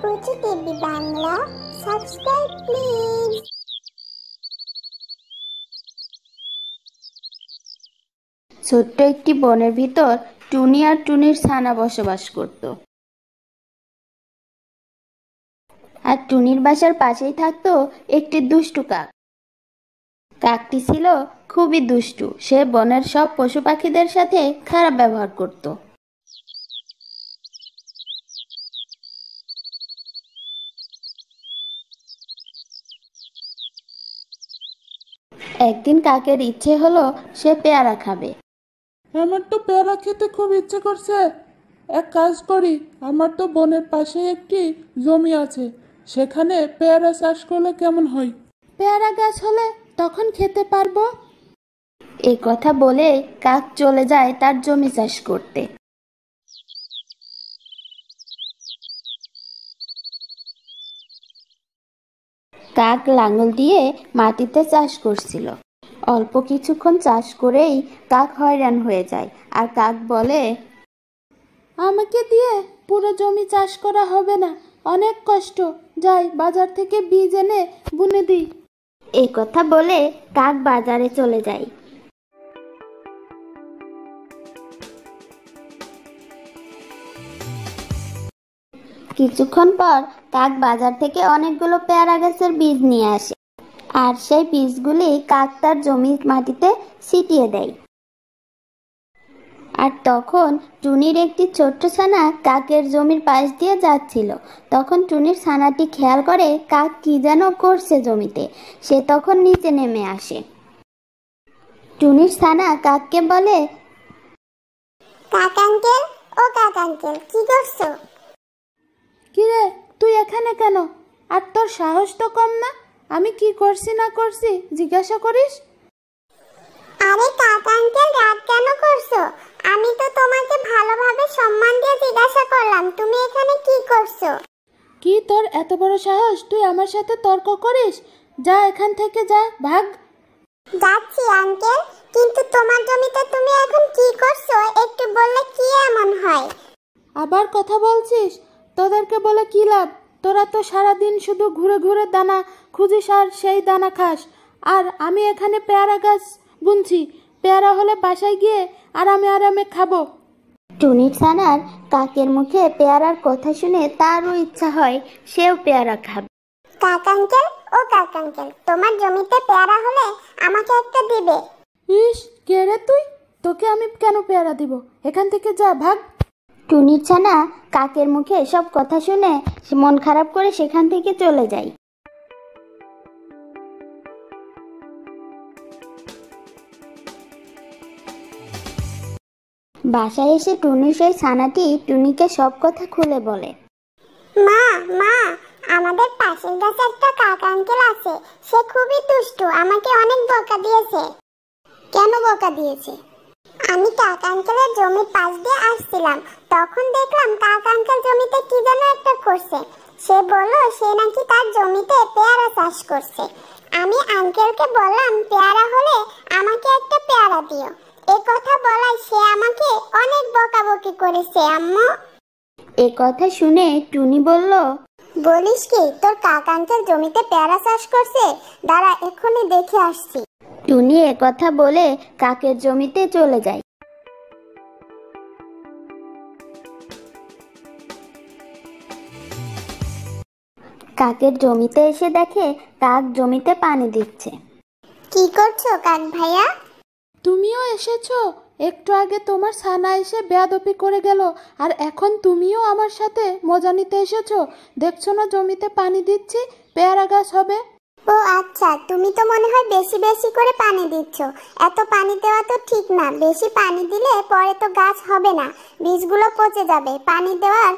Puchu TV Bangla subscribe please. ছোট্ট একটি বনের ভিতর টুনি আর টুনির ছানা বসবাস করত। আর টুনির বাসার পাশেই থাকতো একটি দুষ্টু কাক। কাকটি ছিল খুবই দুষ্টু। সে বনের সব পশু পাখিদের সাথে খারাপ ব্যবহার করত। একদিন কাকের ইচ্ছে হলো সে পেয়ারা খাবে। আমার তো পেয়ারা খেতে খুব ইচ্ছে করছে। এক কাজ করি, আমার তো বনের পাশে একটি জমি আছে, সেখানে পেয়ারা চাষ করলে কেমন হয়? পেয়ারা গাছ হলে তখন খেতে পারবো। এই কথা বলে কাক চলে যায় তার জমি চাষ করতে। কাক লাঙল দিয়ে মাটিতে চাষ করছিল। অল্প কিছুক্ষণ চাষ করেই কাক হয়রান হয়ে যায়। আর কাক বলে, আমাকে দিয়ে পুরো জমি চাষ করা হবে না, অনেক কষ্ট, যাই বাজার থেকে বীজ এনে বুনে দিই। এই কথা বলে কাক বাজারে চলে যায়। কিছুক্ষণ পর কাক বাজার থেকে অনেকগুলো পেয়ারা গাছের বীজ নিয়ে আসে। আর সেই বীজগুলি কাক তার জমির মাটিতে ছিটিয়ে দেয়। আর তখন টুনির একটি ছোট্ট ছানা কাকের জমির পাশ দিয়ে যাচ্ছিল। তখন টুনির ছানাটি খেয়াল করে কাক কি যেন করছে জমিতে। সে তখন নিচে নেমে আসে। টুনির ছানা কাককে বলে, কাক আঙ্কেল, ও কাক আঙ্কেল, কি করছো? কিরে, তুই এখানে কেন? আর তোর সাহস তো কম না, আমি কি করছি না করছি জিজ্ঞাসা করিস? আরে কাক আঙ্কেল, রাগ কেন করছো? আমি তো তোমাকে ভালোভাবে সম্মান দিয়ে জিজ্ঞাসা করলাম তুমি এখানে কি করছো। কি তোর এত বড় সাহস, তুই আমার সাথে তর্ক করিস? যা এখান থেকে, যা, ভাগ। যাচ্ছি আঙ্কেল, কিন্তু তোমার জমিতে তুমি এখন কি করছো একটু বললে কি এমন হয়? আবার কথা বলছিস? তোদেরকে বলে কি লাভ? তোরা তো সারাদিন শুধু ঘুরে ঘুরে দানা খুঁজিস আর সেই দানা খাস। আর আমি এখানে পেয়ারা গাছ বুনছি। পেয়ারা হলে বাসায় গিয়ে আরামে আরামে খাবো। টুনির ছানার কাকের মুখে পেয়ারার কথা শুনে তারও ইচ্ছা হয় সেও পেয়ারা খাবে। কাক আঙ্কেল, ও কাক আঙ্কেল, তোমার জমিতে পেয়ারা হলে আমাকে একটা দিবে? ইস, কে রে তুই? তোকে আমি কেন পেয়ারা দিব? এখান থেকে যা, ভাগ। টুনির ছানা কাকের মুখে সব কথা শুনে মন খারাপ করে সেখান থেকে চলে যায়। বাসায় এসে টুনির সেই ছানাটি টুনিকে সব কথা খুলে বলে। মা, মা, আমাদের পাশের গাছে একটা কাক আঙ্কেল আছে, সে খুবই দুষ্টু, আমাকে অনেক বকা দিয়েছে। কেন বকা দিয়েছে? আমি কাক আঙ্কেলের জমির পাশ দিয়ে আসছিলাম, তখন দেখলাম কাক আঙ্কেল জমিতে কি যেন একটা করছে। সে বলল সে নাকি তার জমিতে পেয়ারা চাষ করছে। আমি আঙ্কেলকে বললাম পেয়ারা হলে আমাকে একটা পেয়ারা দিও। এ কথা বলায় সে আমাকে অনেক বকাবকি করেছে আম্মু। এ কথা শুনে টুনি বলল, বলিস কি, তোর কাক আঙ্কেল জমিতে পেয়ারা চাষ করছে? দাঁড়া, এক্ষুনি দেখে আসছি। টুনি এ কথা বলে কাকের জমিতে চলে যায়। কাকের জমিতে এসে দেখে কাক জমিতে পানি দিচ্ছে। কি করছো কাক ভাইয়া? তুমিও এসেছো? একটু আগে তোমার ছানা এসে বেয়াদপি করে গেল, আর এখন তুমিও আমার সাথে মজা নিতে এসেছো? দেখছো না জমিতে পানি দিচ্ছি, পেয়ারা গাছ হবে। ও আচ্ছা, তুমি তো মনে হয় বেশি বেশি করে পানি দিচ্ছ। এত পানি দেওয়া তো ঠিক না, বেশি পানি দিলে পরে তো গাছ হবে না, বীজগুলো পচে যাবে। পানি দেওয়ার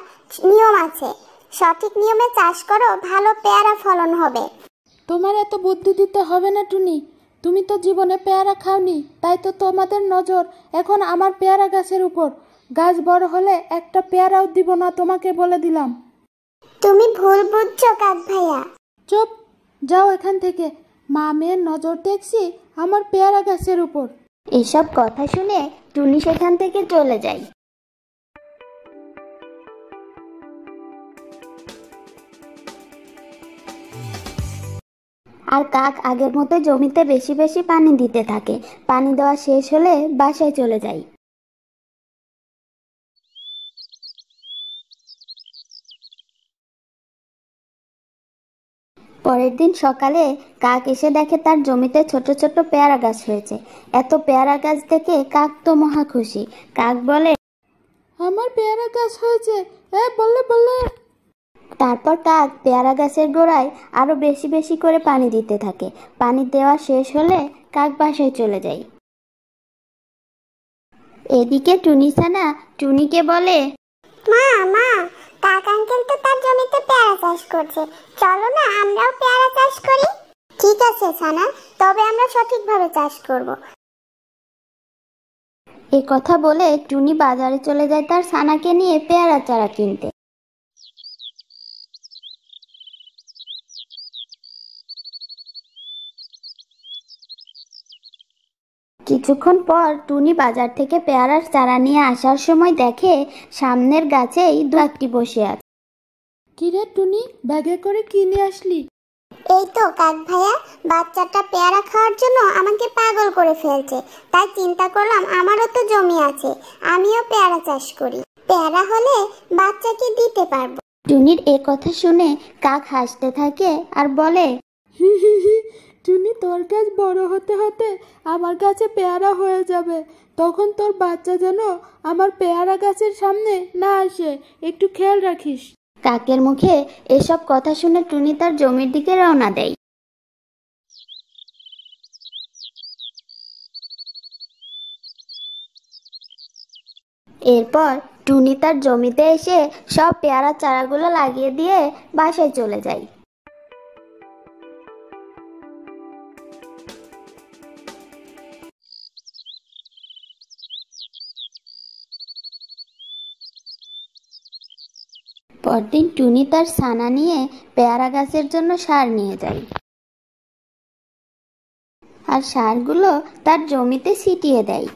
নিয়ম আছে, সঠিক নিয়মে চাষ করো, ভালো পেয়ারা ফলন হবে। তোমার এত বুদ্ধি দিতে হবে না টুনি, তুমি তো জীবনে পেয়ারা খাওনি, তাই তো তোমাদের নজর এখন আমার পেয়ারা গাছের উপর। গাছ বড় হলে একটা পেয়ারাও দিব না, তোমাকে বলে দিলাম। তুমি ভুল বুঝছো কাক ভাইয়া। চুপ, যাও এখান থেকে। মা মেয়ের নজর দেখছি আমার পেয়ারা গাছের উপর। এসব কথা শুনে টুনি সেখান থেকে চলে যায়। আর কাক আগের মতো জমিতে বেশি বেশি পানি দিতে থাকে। পানি দেওয়া শেষ হলে বাসায় চলে যায়। পরের দিন সকালে কাক এসে দেখে তার জমিতে ছোট ছোট পেয়ারা গাছ হয়েছে। এত পেয়ারা গাছ দেখে কাক তো মহা খুশি। কাক বলে, আমার পেয়ারা গাছ হয়েছে, বললে বললে। তারপর কাক পেয়ারা গাছের গোড়ায় আরো বেশি বেশি করে পানি দিতে থাকে। পানি দেওয়া শেষ হলে কাক বাসায় চলে যায়। এদিকে টুনি ছানা টুনিকে বলে, মা মা, কাক আঙ্কেল তো তার জমিতে পেয়ারা চাষ করছে, চলো না আমরাও পেয়ারা চাষ করি। ঠিক আছে ছানা, তবে আমরা সঠিকভাবে চাষ করব। এ কথা বলে টুনি বাজারে চলে যায় তার ছানাকে নিয়ে পেয়ারা চারা কিনতে। কিছুক্ষণ পর টুনি বাজার থেকে পেয়ারার চারা নিয়ে আসার সময় দেখে সামনের গাছেই দু একটি বসে আছে। কিরে টুনি, ব্যাগে করে কি নিয়ে আসলি? এই তো কাক ভাইয়া, বাচ্চাটা পেয়ারা খাওয়ার জন্য আমাকে পাগল করে ফেলছে, তাই চিন্তা করলাম আমারও তো জমি আছে, আমিও পেয়ারা চাষ করি, পেয়ারা হলে বাচ্চাকে দিতে পারবো। টুনির এ কথা শুনে কাক হাসতে থাকে আর বলে, হি হি হি, টুনি তোর গাছ বড় হতে হতে আমার কাছে পেয়ারা হয়ে যাবে, তখন তোর বাচ্চা যেন আমার পেয়ারা গাছের সামনে না আসে, একটু খেয়াল রাখিস। কাকের মুখে এসব কথা শুনে টুনি তার জমির দিকে রওনা দেয়। এরপর টুনি তার জমিতে এসে সব পেয়ারা চারাগুলো লাগিয়ে দিয়ে বাসায় চলে যায়। পরদিন টুনি তার ছানা নিয়ে পেয়ারা গাছের জন্য সার নিয়ে যায় আর সারগুলো তার জমিতে ছিটিয়ে দেয়।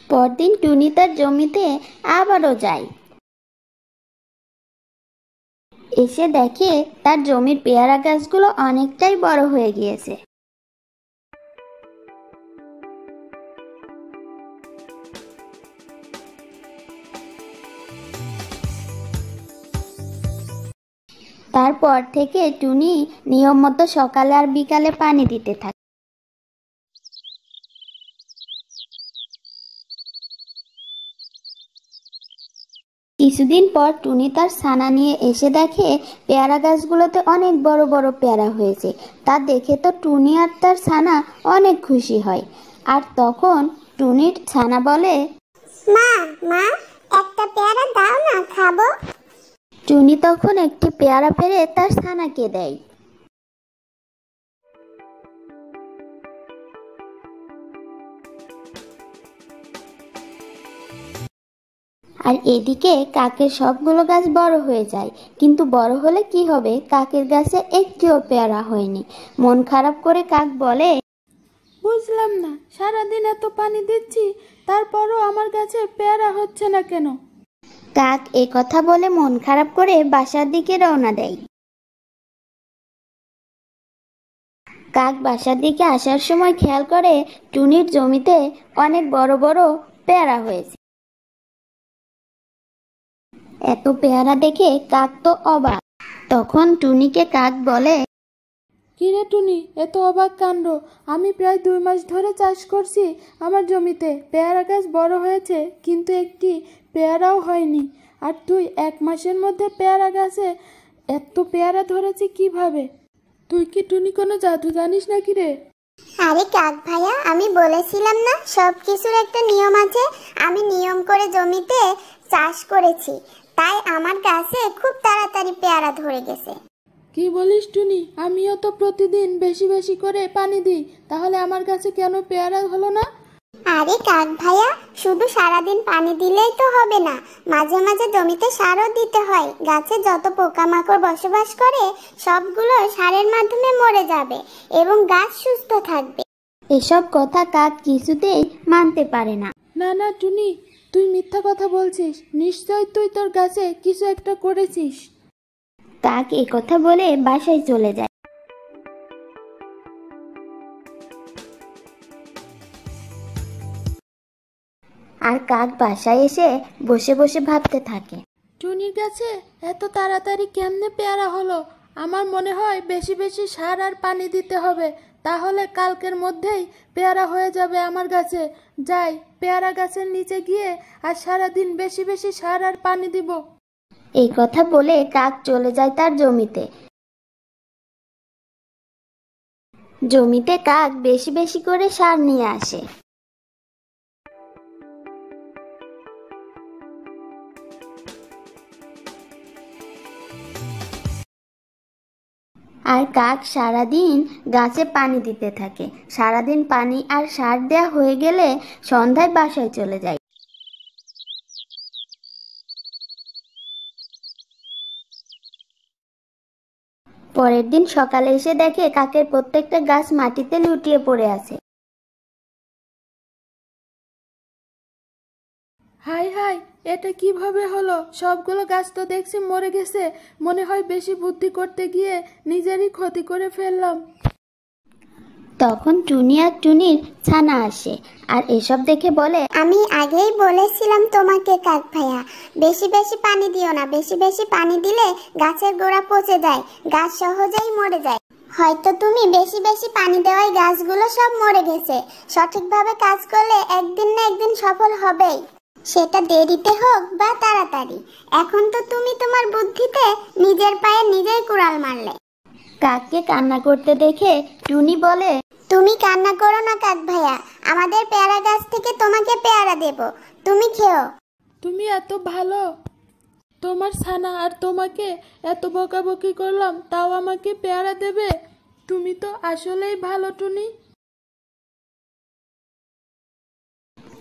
পরদিন টুনি তার জমিতে আবারও যায়। এসে দেখে তার জমির পেয়ারা গাছগুলো অনেকটাই বড় হয়ে গিয়েছে। তারপর থেকে টুনি নিয়ম মতো সকালে আর বিকালে পানি দিতে থাকে। কিছুদিন পর টুনি তার ছানা নিয়ে এসে দেখে পেয়ারা গাছগুলোতে অনেক বড় বড় পেয়ারা হয়েছে। তা দেখে তো টুনি আর তার ছানা অনেক খুশি হয়। আর তখন টুনির ছানা বলে, মা মা, একটা পেয়ারা দাও না, খাবো। টুনি তখন একটি পেয়ারা পেড়ে তার ছানাকে দেয়। আর এদিকে কাকের সবগুলো গাছ বড় হয়ে যায়, কিন্তু বড় হলে কি হবে, কাকের গাছে একটিও পেয়ারা হয়নি। মন খারাপ করে কাক বলে, বুঝলাম না, সারাদিন এত পানি দিচ্ছি তারপরও আমার গাছে পেয়ারা হচ্ছে না কেন? কাক এ কথা বলে মন খারাপ করে বাসার দিকে রওনা দেয়। কাক বাসার দিকে আসার সময় খেয়াল করে টুনির জমিতে অনেক বড় বড় পেয়ারা হয়েছে। এত পেয়ারা দেখে কাক তো অবাক। তখন টুনিকে কাক বলে, কিরে টুনি, এত অবাক কাণ্ড! আমি প্রায় 2 মাস ধরে চাষ করছি আমার জমিতে, পেয়ারা গাছ বড় হয়েছে কিন্তু একটি পেয়ারাও হয়নি, আর তুই 1 মাসের মধ্যে পেয়ারা গাছে এত পেয়ারা ধরেছে কিভাবে? তুই কি টুনি কোনো জাদু জানিস নাকি রে? আরে কাক ভাইয়া, আমি বলেছিলাম না সবকিছুর একটা নিয়ম আছে। আমি নিয়ম করে জমিতে চাষ করেছি, তাই আমার গাছে খুব তাড়াতাড়ি পেয়ারা ধরে গেছে। কি বলিস টুনি? আমিও তো প্রতিদিন বেশি বেশি করে পানি দিই, তাহলে আমার গাছে কেন পেয়ারা হলো না? আরে কাক ভাইয়া, শুধু সারাদিন পানি দিলেই তো হবে না, মাঝে মাঝে জমিতে সারও দিতে হয়। গাছে যত পোকামাকড় বসবাস করে সবগুলো সারের মাধ্যমে মরে যাবে এবং গাছ সুস্থ থাকবে। এসব কথা কাক কিছুতেই মানতে পারে না। না না টুনি, তুই মিথ্যা কথা বলছিস। নিশ্চয় তুই তোর গাছে কিছু একটা করেছিস। কাক এ কথা বলে বাসায় চলে যায়। আর কাক বাসায় এসে বসে বসে ভাবতে থাকে। টুনির গাছে এত তাড়াতাড়ি কেমনে পেয়ারা হলো? আমার মনে হয় বেশি বেশি সার আর পানি দিতে হবে, তাহলে কালকের মধ্যেই পেয়ারা হয়ে যাবে আমার গাছে। যাই, পেয়ারা গাছের নিচে গিয়ে আর সারাদিন বেশি বেশি সার আর পানি দিব। এই কথা বলে কাক চলে যায় তার জমিতে। জমিতে কাক বেশি বেশি করে সার নিয়ে আসে। আর কাক সারাদিন গাছে পানি দিতে থাকে। সারাদিন পানি আর সার দেয়া হয়ে গেলে সন্ধ্যায় বাসায় চলে যায়। পরের দিন সকালে এসে দেখে কাকের প্রত্যেকটা গাছ মাটিতে লুটিয়ে পড়ে আছে। হাই হাই, এটা কিভাবে হলো? সবগুলো গাছ তো দেখছি মরে গেছে। মনে হয় বেশি বুদ্ধি করতে গিয়ে নিজেরই ক্ষতি করে ফেললাম। তখন টুনি আর টুনির ছানা আসে আর এসব দেখে বলে, আমি আগেই বলেছিলাম তোমাকে কাক ভাইয়া, বেশি বেশি পানি দিও না। বেশি বেশি পানি দিলে গাছের গোড়া পচে যায়, গাছ সহজেই মরে যায়। হয়তো তুমি বেশি বেশি পানি দেওয়ায় গাছগুলো সব মরে গেছে। সঠিকভাবে কাজ করলে একদিন না একদিন সফল হবেই, সেটা দেরিতে হোক বা তাড়াতাড়ি। এখন তো তুমি তোমার বুদ্ধিতে নিজের পায়ে নিজেই কুড়াল মারলে। কাককে কান্না করতে দেখে টুনি বলে, তুমি কান্না করো না কাক ভাইয়া, আমাদের পেয়ারা গাছ থেকে তোমাকে পেয়ারা দেব, তুমি খেও। তুমি এত ভালো, তোমার ছানা আর তোমাকে এত বকাবকি করলাম তাও আমাকে পেয়ারা দেবে? তুমি তো আসলেই ভালো টুনি।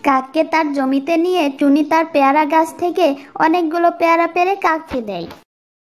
কাককে তার জমিতে নিয়ে টুনি তার পেয়ারা গাছ থেকে অনেকগুলো পেয়ারা পেড়ে কাককে দেয়।